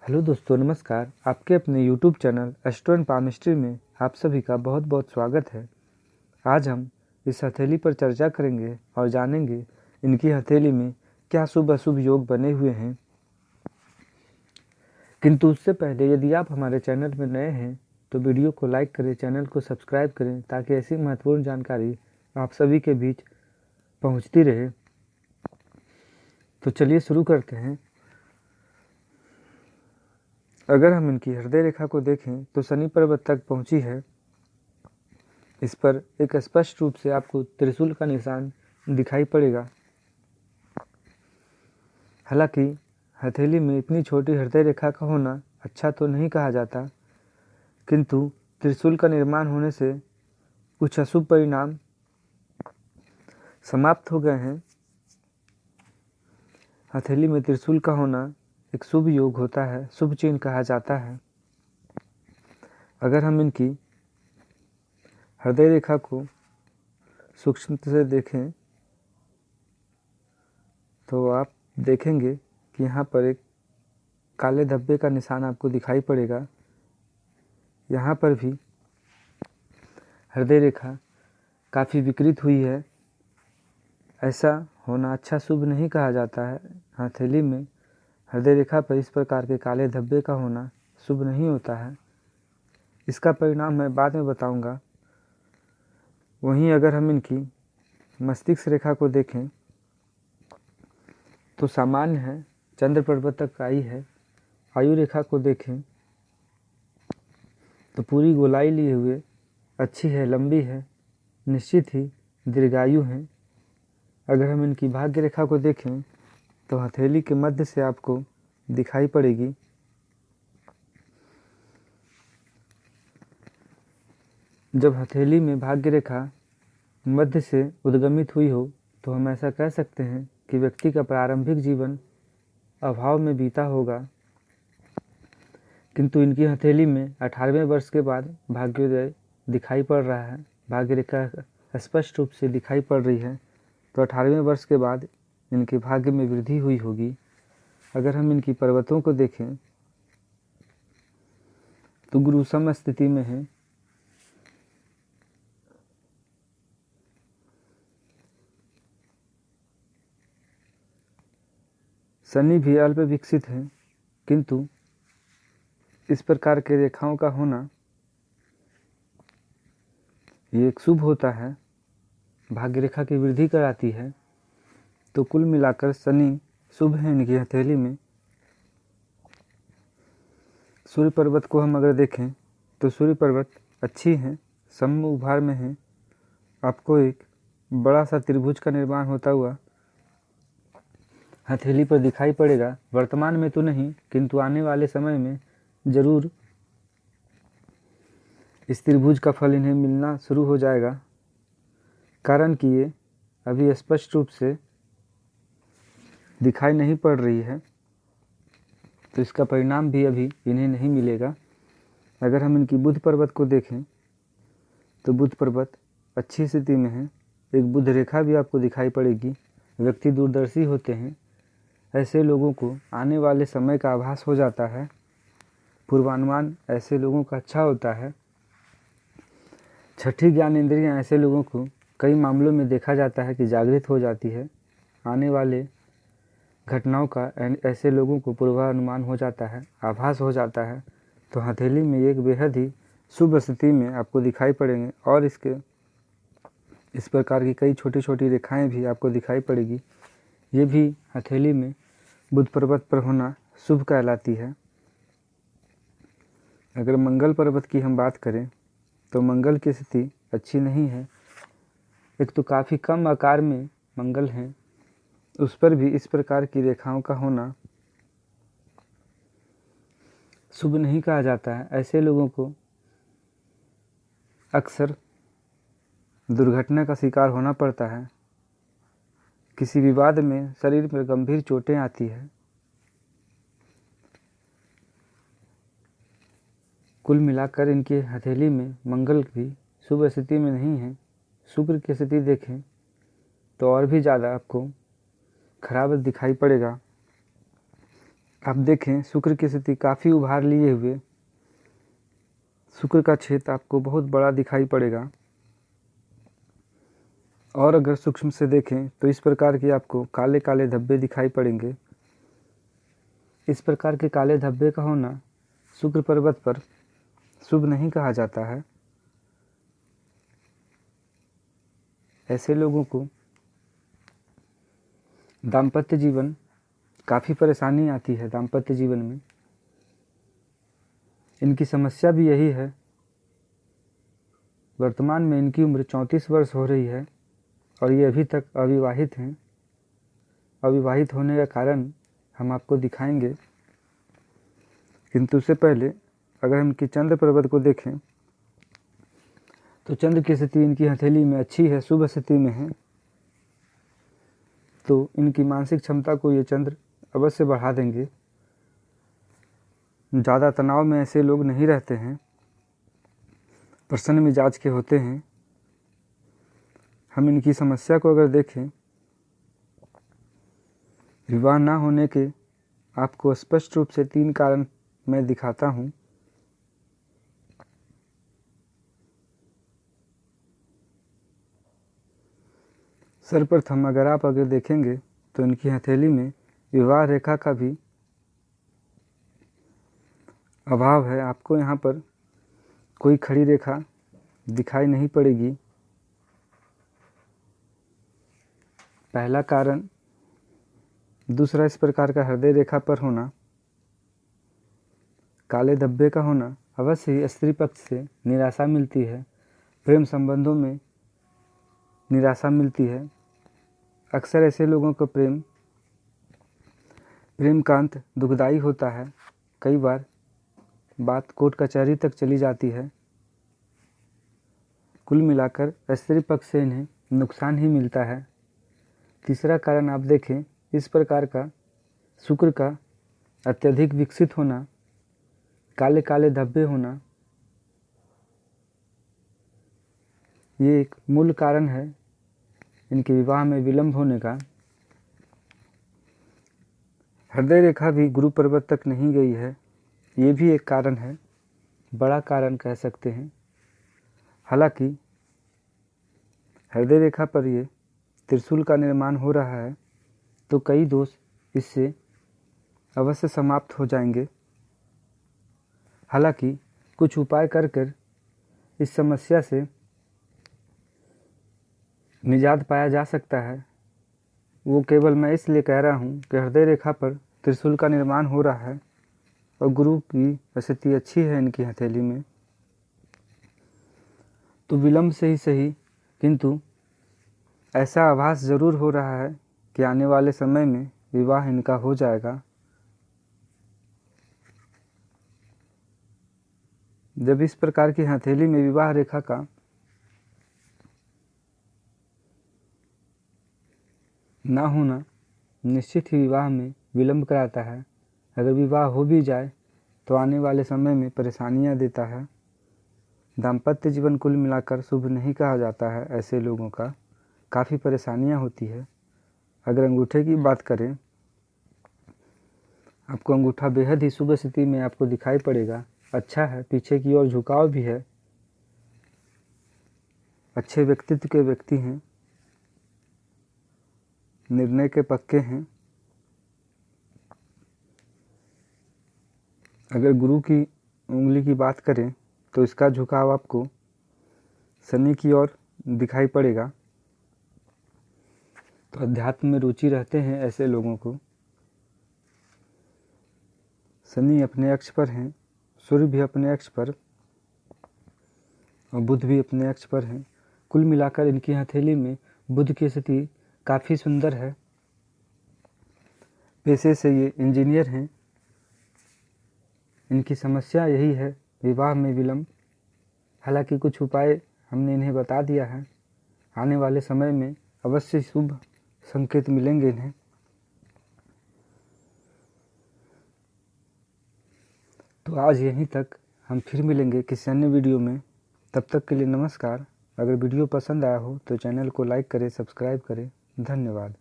Hello दोस्तों, नमस्कार। आपके अपने YouTube channel astro and palmistry में आप सभी का बहुत बहुत स्वागत है। आज हम इस हथेली पर चर्चा करेंगे और जानेंगे इनकी हथेली में क्या शुभ अशुभ योग बने हुए हैं। किंतु उससे पहले यदि आप हमारे चैनल में नए हैं तो वीडियो को लाइक करें, चैनल को सब्सक्राइब करें ताकि ऐसी महत्वपूर्ण जानकारी आप सभी के बीच पहुँचती रहे। तो चलिए शुरू करते हैं। अगर हम इनकी हृदय रेखा को देखें तो शनि पर्वत तक पहुंची है। इस पर एक स्पष्ट रूप से आपको त्रिशूल का निशान दिखाई पड़ेगा। हालांकि हथेली में इतनी छोटी हृदय रेखा का होना अच्छा तो नहीं कहा जाता, किंतु त्रिशूल का निर्माण होने से कुछ अशुभ परिणाम समाप्त हो गए हैं। हथेली में त्रिशूल का होना एक शुभ योग होता है, शुभ चिन्ह कहा जाता है। अगर हम इनकी हृदय रेखा को सूक्ष्मता से देखें तो आप देखेंगे कि यहाँ पर एक काले धब्बे का निशान आपको दिखाई पड़ेगा। यहाँ पर भी हृदय रेखा काफ़ी विकृत हुई है। ऐसा होना अच्छा शुभ नहीं कहा जाता है। हथेली में हृदय रेखा पर इस प्रकार के काले धब्बे का होना शुभ नहीं होता है। इसका परिणाम मैं बाद में बताऊंगा। वहीं अगर हम इनकी मस्तिष्क रेखा को देखें तो सामान्य है, चंद्र पर्वत तक आई है। आयु रेखा को देखें तो पूरी गोलाई लिए हुए अच्छी है, लंबी है, निश्चित ही दीर्घायु है। अगर हम इनकी भाग्य रेखा को देखें तो हथेली के मध्य से आपको दिखाई पड़ेगी। जब हथेली में भाग्य रेखा मध्य से उद्गमित हुई हो तो हम ऐसा कह सकते हैं कि व्यक्ति का प्रारंभिक जीवन अभाव में बीता होगा, किंतु इनकी हथेली में 18वें वर्ष के बाद भाग्योदय दिखाई पड़ रहा है। भाग्य रेखा स्पष्ट रूप से दिखाई पड़ रही है, तो 18वें वर्ष के बाद इनके भाग्य में वृद्धि हुई होगी। अगर हम इनकी पर्वतों को देखें तो गुरु सम स्थिति में है। शनि भी अल्प विकसित है, किंतु इस प्रकार के रेखाओं का होना ये एक शुभ होता है, भाग्य रेखा की वृद्धि कराती है। तो कुल मिलाकर शनि शुभ है इनकी हथेली में। सूर्य पर्वत को हम अगर देखें तो सूर्य पर्वत अच्छी है, सम उभार में है। आपको एक बड़ा सा त्रिभुज का निर्माण होता हुआ हथेली पर दिखाई पड़ेगा। वर्तमान में तो नहीं, किंतु आने वाले समय में जरूर इस त्रिभुज का फल इन्हें मिलना शुरू हो जाएगा, कारण कि ये अभी स्पष्ट रूप से दिखाई नहीं पड़ रही है, तो इसका परिणाम भी अभी इन्हें नहीं मिलेगा। अगर हम इनकी बुध पर्वत को देखें तो बुध पर्वत अच्छी स्थिति में है। एक बुध रेखा भी आपको दिखाई पड़ेगी। व्यक्ति दूरदर्शी होते हैं, ऐसे लोगों को आने वाले समय का आभास हो जाता है। पूर्वानुमान ऐसे लोगों का अच्छा होता है। छठी ज्ञान इंद्रियां ऐसे लोगों को कई मामलों में देखा जाता है कि जागृत हो जाती है। आने वाले घटनाओं का ऐसे लोगों को पूर्वानुमान हो जाता है, आभास हो जाता है। तो हथेली में एक बेहद ही शुभ स्थिति में आपको दिखाई पड़ेंगे और इसके इस प्रकार की कई छोटी छोटी रेखाएं भी आपको दिखाई पड़ेगी। ये भी हथेली में बुध पर्वत पर होना शुभ कहलाती है। अगर मंगल पर्वत की हम बात करें तो मंगल की स्थिति अच्छी नहीं है। एक तो काफ़ी कम आकार में मंगल हैं, उस पर भी इस प्रकार की रेखाओं का होना शुभ नहीं कहा जाता है। ऐसे लोगों को अक्सर दुर्घटना का शिकार होना पड़ता है। किसी विवाद में शरीर में गंभीर चोटें आती है। कुल मिलाकर इनकी हथेली में मंगल भी शुभ स्थिति में नहीं है। शुक्र की स्थिति देखें तो और भी ज़्यादा आपको खराब दिखाई पड़ेगा। आप देखें शुक्र की स्थिति काफ़ी उभार लिए हुए, शुक्र का क्षेत्र आपको बहुत बड़ा दिखाई पड़ेगा। और अगर सूक्ष्म से देखें तो इस प्रकार के आपको काले काले धब्बे दिखाई पड़ेंगे। इस प्रकार के काले धब्बे का होना शुक्र पर्वत पर शुभ नहीं कहा जाता है। ऐसे लोगों को दाम्पत्य जीवन काफ़ी परेशानी आती है। दाम्पत्य जीवन में इनकी समस्या भी यही है। वर्तमान में इनकी उम्र 34 वर्ष हो रही है और ये अभी तक अविवाहित हैं। अविवाहित होने का कारण हम आपको दिखाएंगे, किंतु उससे पहले अगर हम इनकी चंद्र पर्वत को देखें तो चंद्र की स्थिति इनकी हथेली में अच्छी है, शुभ स्थिति में है, तो इनकी मानसिक क्षमता को ये चंद्र अवश्य बढ़ा देंगे। ज़्यादा तनाव में ऐसे लोग नहीं रहते हैं, प्रसन्न मिजाज के होते हैं। हम इनकी समस्या को अगर देखें, विवाह ना होने के आपको स्पष्ट रूप से 3 कारण मैं दिखाता हूँ। सर्वप्रथम अगर आप देखेंगे तो इनकी हथेली में विवाह रेखा का भी अभाव है। आपको यहाँ पर कोई खड़ी रेखा दिखाई नहीं पड़ेगी। पहला कारण। दूसरा, इस प्रकार का हृदय रेखा पर होना, काले धब्बे का होना अवश्य ही स्त्री पक्ष से निराशा मिलती है। प्रेम संबंधों में निराशा मिलती है। अक्सर ऐसे लोगों को प्रेम का अंत दुखदाई होता है। कई बार बात कोर्ट कचहरी तक चली जाती है। कुल मिलाकर स्त्री पक्ष से इन्हें नुकसान ही मिलता है। तीसरा कारण आप देखें, इस प्रकार का शुक्र का अत्यधिक विकसित होना, काले काले धब्बे होना, ये एक मूल कारण है इनके विवाह में विलंब होने का। हृदय रेखा भी गुरु पर्वत तक नहीं गई है, ये भी एक कारण है, बड़ा कारण कह सकते हैं। हालांकि हृदय रेखा पर ये त्रिशूल का निर्माण हो रहा है, तो कई दोष इससे अवश्य समाप्त हो जाएंगे। हालांकि कुछ उपाय कर इस समस्या से निजात पाया जा सकता है। वो केवल मैं इसलिए कह रहा हूँ कि हृदय रेखा पर त्रिशूल का निर्माण हो रहा है और गुरु की स्थिति अच्छी है इनकी हथेली में, तो विलंब से ही सही, किंतु ऐसा आभास ज़रूर हो रहा है कि आने वाले समय में विवाह इनका हो जाएगा। जब इस प्रकार की हथेली में विवाह रेखा का ना होना निश्चित ही विवाह में विलंब कराता है। अगर विवाह हो भी जाए तो आने वाले समय में परेशानियां देता है। दाम्पत्य जीवन कुल मिलाकर शुभ नहीं कहा जाता है। ऐसे लोगों का काफ़ी परेशानियां होती है। अगर अंगूठे की बात करें, आपको अंगूठा बेहद ही शुभ स्थिति में आपको दिखाई पड़ेगा। अच्छा है, पीछे की ओर झुकाव भी है, अच्छे व्यक्तित्व के व्यक्ति हैं, निर्णय के पक्के हैं। अगर गुरु की उंगली की बात करें तो इसका झुकाव आपको शनि की ओर दिखाई पड़ेगा। तो अध्यात्म में रुचि रहते हैं ऐसे लोगों को। शनि अपने अक्ष पर हैं, सूर्य भी अपने अक्ष पर और बुध भी अपने अक्ष पर हैं। कुल मिलाकर इनकी हथेली में बुध की स्थिति काफ़ी सुंदर है। पेशे से ये इंजीनियर हैं। इनकी समस्या यही है, विवाह में विलंब। हालांकि कुछ उपाय हमने इन्हें बता दिया है। आने वाले समय में अवश्य शुभ संकेत मिलेंगे इन्हें। तो आज यहीं तक, हम फिर मिलेंगे किसी अन्य वीडियो में। तब तक के लिए नमस्कार। अगर वीडियो पसंद आया हो तो चैनल को लाइक करें, सब्सक्राइब करें। धन्यवाद।